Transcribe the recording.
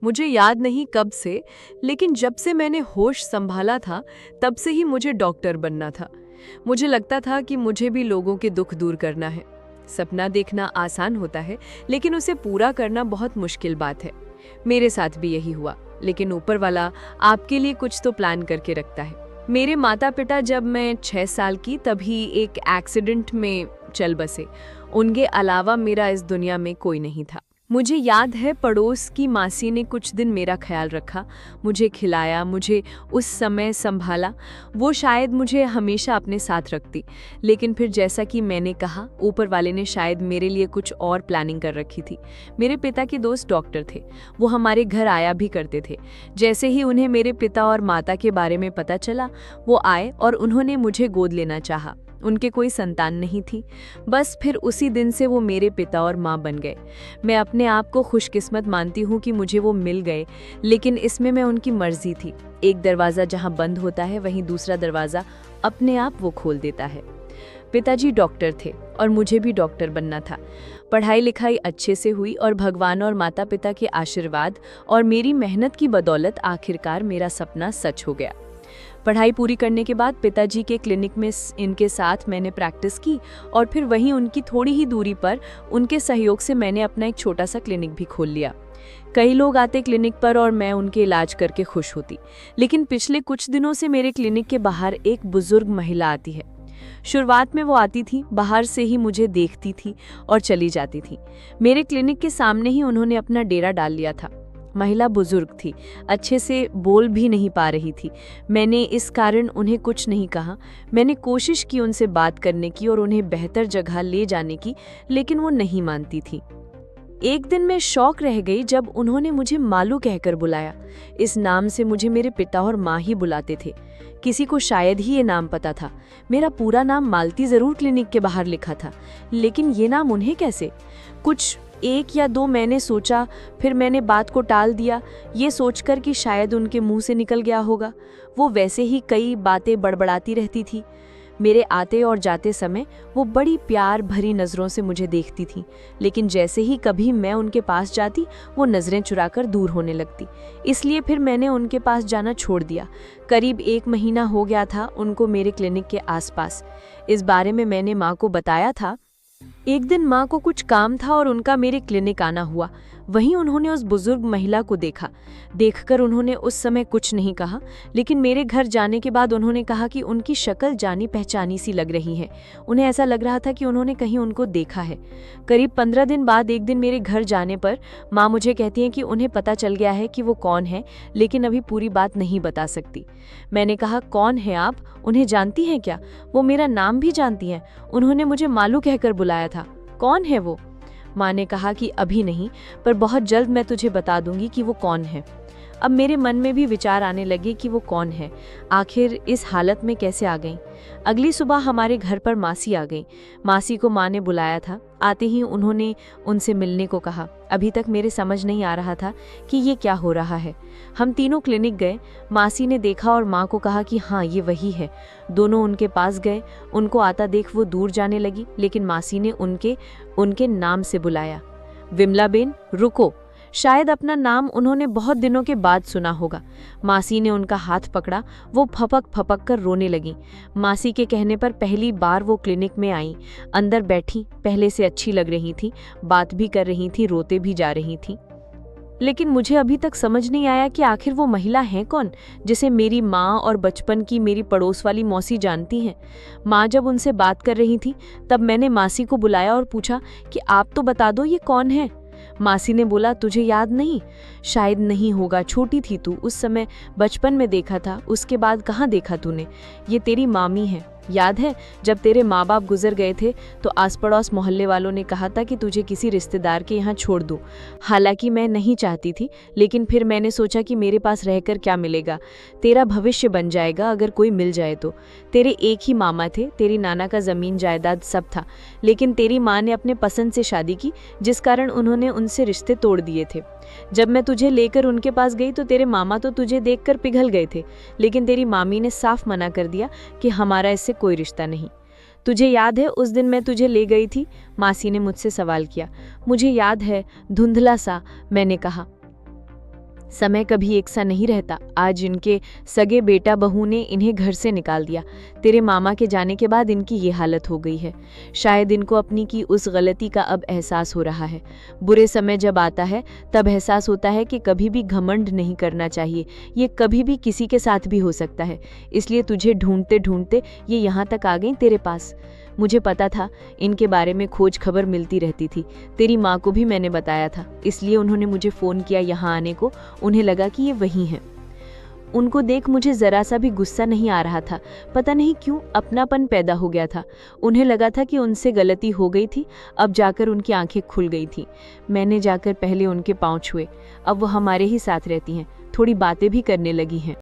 मुझे याद नहीं कब से, लेकिन जब से मैंने होश संभाला था, तब से ही मुझे डॉक्टर बनना था। मुझे लगता था कि मुझे भी लोगों के दुख दूर करना है। सपना देखना आसान होता है, लेकिन उसे पूरा करना बहुत मुश्किल बात है। मेरे साथ भी यही हुआ, लेकिन ऊपर वाला आपके लिए कुछ तो प्लान करके रखता है। मेरे माता पिता जब मैं 6 साल की तभी एक एक्सीडेंट में चल बसे। उनके अलावा मेरा इस दुनिया में कोई नहीं था। मुझे याद है पड़ोस की मासी ने कुछ दिन मेरा ख्याल रखा, मुझे खिलाया, मुझे उस समय संभाला। वो शायद मुझे हमेशा अपने साथ रखती, लेकिन फिर जैसा कि मैंने कहा, ऊपर वाले ने शायद मेरे लिए कुछ और प्लानिंग कर रखी थी। मेरे पिता के दोस्त डॉक्टर थे, वो हमारे घर आया भी करते थे। जैसे ही उन्हें मेरे पिता और माता के बारे में पता चला, वो आए और उन्होंने मुझे गोद लेना चाहा। उनके कोई संतान नहीं थी। बस फिर उसी दिन से वो मेरे पिता और माँ बन गए। मैं अपने आप को खुशकिस्मत मानती हूँ कि मुझे वो मिल गए, लेकिन इसमें मैं उनकी मर्जी थी। एक दरवाज़ा जहाँ बंद होता है, वहीं दूसरा दरवाज़ा अपने आप वो खोल देता है। पिताजी डॉक्टर थे और मुझे भी डॉक्टर बनना था। पढ़ाई लिखाई अच्छे से हुई और भगवान और माता पिता के आशीर्वाद और मेरी मेहनत की बदौलत आखिरकार मेरा सपना सच हो गया। पढ़ाई पूरी करने के बाद पिताजी के क्लिनिक में इनके साथ मैंने प्रैक्टिस की और फिर वहीं उनकी थोड़ी ही दूरी पर उनके सहयोग से मैंने अपना एक छोटा सा क्लिनिक भी खोल लिया। कई लोग आते क्लिनिक पर और मैं उनके इलाज करके खुश होती, लेकिन पिछले कुछ दिनों से मेरे क्लिनिक के बाहर एक बुजुर्ग महिला आती है। शुरुआत में वो आती थी, बाहर से ही मुझे देखती थी और चली जाती थी। मेरे क्लिनिक के सामने ही उन्होंने अपना डेरा डाल लिया था। महिला बुजुर्ग थी, अच्छे से बोल भी नहीं पा रही थी। मैंने इस कारण उन्हें कुछ नहीं कहा। मैंने कोशिश की उनसे बात करने की और उन्हें बेहतर जगह ले जाने की, लेकिन वो नहीं मानती थी। एक दिन मैं शौक रह गई जब उन्होंने मुझे मालू कहकर बुलाया। इस नाम से मुझे मेरे पिता और माँ ही बुलाते थे। किसी को शायद ही ये नाम पता था। मेरा पूरा नाम मालती जरूर क्लिनिक के बाहर लिखा था, लेकिन ये नाम उन्हें कैसे? कुछ 1 या 2 मैंने सोचा, फिर मैंने बात को टाल दिया, ये सोचकर कि शायद उनके मुंह से निकल गया होगा। वो वैसे ही कई बातें बड़बड़ाती रहती थी। मेरे आते और जाते समय वो बड़ी प्यार भरी नज़रों से मुझे देखती थी, लेकिन जैसे ही कभी मैं उनके पास जाती, वो नज़रें चुराकर दूर होने लगती। इसलिए फिर मैंने उनके पास जाना छोड़ दिया। करीब 1 महीना हो गया था उनको मेरे क्लिनिक के आसपास। इस बारे में मैंने माँ को बताया था। एक दिन माँ को कुछ काम था और उनका मेरे क्लिनिक आना हुआ। वहीं उन्होंने उस बुजुर्ग महिला को देखा। देखकर उन्होंने उस समय कुछ नहीं कहा, लेकिन मेरे घर जाने के बाद उन्होंने कहा कि उनकी शक्ल जानी पहचानी सी लग रही है। उन्हें ऐसा लग रहा था कि उन्होंने कहीं उनको देखा है। करीब 15 दिन बाद एक दिन मेरे घर जाने पर माँ मुझे कहती हैं कि उन्हें पता चल गया है कि वो कौन है, लेकिन अभी पूरी बात नहीं बता सकती। मैंने कहा, कौन है आप? उन्हें जानती हैं क्या? वो मेरा नाम भी जानती हैं। उन्होंने मुझे मालू कहकर बुलाया था। कौन है वो? माँ ने कहा कि अभी नहीं, पर बहुत जल्द मैं तुझे बता दूंगी कि वो कौन है। अब मेरे मन में भी विचार आने लगे कि वो कौन है, आखिर इस हालत में कैसे आ गई। अगली सुबह हमारे घर पर मासी आ गई। मासी को माँ ने बुलाया था। आते ही उन्होंने उनसे मिलने को कहा। अभी तक मेरे समझ नहीं आ रहा था कि ये क्या हो रहा है। हम तीनों क्लिनिक गए। मासी ने देखा और माँ को कहा कि हाँ, ये वही है। दोनों उनके पास गए। उनको आता देख वो दूर जाने लगी, लेकिन मासी ने उनके नाम से बुलाया। विमला बेन, रुको। शायद अपना नाम उन्होंने बहुत दिनों के बाद सुना होगा। मासी ने उनका हाथ पकड़ा। वो फपक फपक कर रोने लगी। मासी के कहने पर पहली बार वो क्लिनिक में आई। अंदर बैठी, पहले से अच्छी लग रही थी, बात भी कर रही थी, रोते भी जा रही थी। लेकिन मुझे अभी तक समझ नहीं आया कि आखिर वो महिला है कौन, जिसे मेरी माँ और बचपन की मेरी पड़ोस वाली मौसी जानती हैं। माँ जब उनसे बात कर रही थी, तब मैंने मासी को बुलाया और पूछा कि आप तो बता दो, ये कौन है? मासी ने बोला, तुझे याद नहीं? शायद नहीं होगा, छोटी थी तू, उस समय बचपन में देखा था, उसके बाद कहाँ देखा तूने? ये तेरी मामी है। याद है जब तेरे माँ बाप गुजर गए थे तो आस पड़ोस मोहल्ले वालों ने कहा था कि तुझे किसी रिश्तेदार के यहाँ छोड़ दूँ। हालांकि मैं नहीं चाहती थी, लेकिन फिर मैंने सोचा कि मेरे पास रहकर क्या मिलेगा, तेरा भविष्य बन जाएगा अगर कोई मिल जाए तो। तेरे एक ही मामा थे, तेरी नाना का ज़मीन जायदाद सब था, लेकिन तेरी माँ ने अपने पसंद से शादी की, जिस कारण उन्होंने उनसे रिश्ते तोड़ दिए थे। जब मैं तुझे लेकर उनके पास गई तो तेरे मामा तो तुझे देखकर पिघल गए थे, लेकिन तेरी मामी ने साफ मना कर दिया कि हमारा इससे कोई रिश्ता नहीं। तुझे याद है उस दिन मैं तुझे ले गई थी? मासी ने मुझसे सवाल किया। मुझे याद है, धुंधला सा, मैंने कहा। समय कभी एक सा नहीं रहता। आज इनके सगे बेटा बहू ने इन्हें घर से निकाल दिया। तेरे मामा के जाने के बाद इनकी ये हालत हो गई है। शायद इनको अपनी की उस गलती का अब एहसास हो रहा है। बुरे समय जब आता है तब एहसास होता है कि कभी भी घमंड नहीं करना चाहिए। ये कभी भी किसी के साथ भी हो सकता है। इसलिए तुझे ढूंढते ढूंढते ये यहाँ तक आ गई तेरे पास। मुझे पता था इनके बारे में खोज खबर मिलती रहती थी। तेरी माँ को भी मैंने बताया था, इसलिए उन्होंने मुझे फ़ोन किया यहाँ आने को। उन्हें लगा कि ये वही हैं। उनको देख मुझे ज़रा सा भी गुस्सा नहीं आ रहा था। पता नहीं क्यों अपनापन पैदा हो गया था। उन्हें लगा था कि उनसे गलती हो गई थी। अब जाकर उनकी आंखें खुल गई थी। मैंने जाकर पहले उनके पाँव छुए। अब वो हमारे ही साथ रहती हैं, थोड़ी बातें भी करने लगी हैं।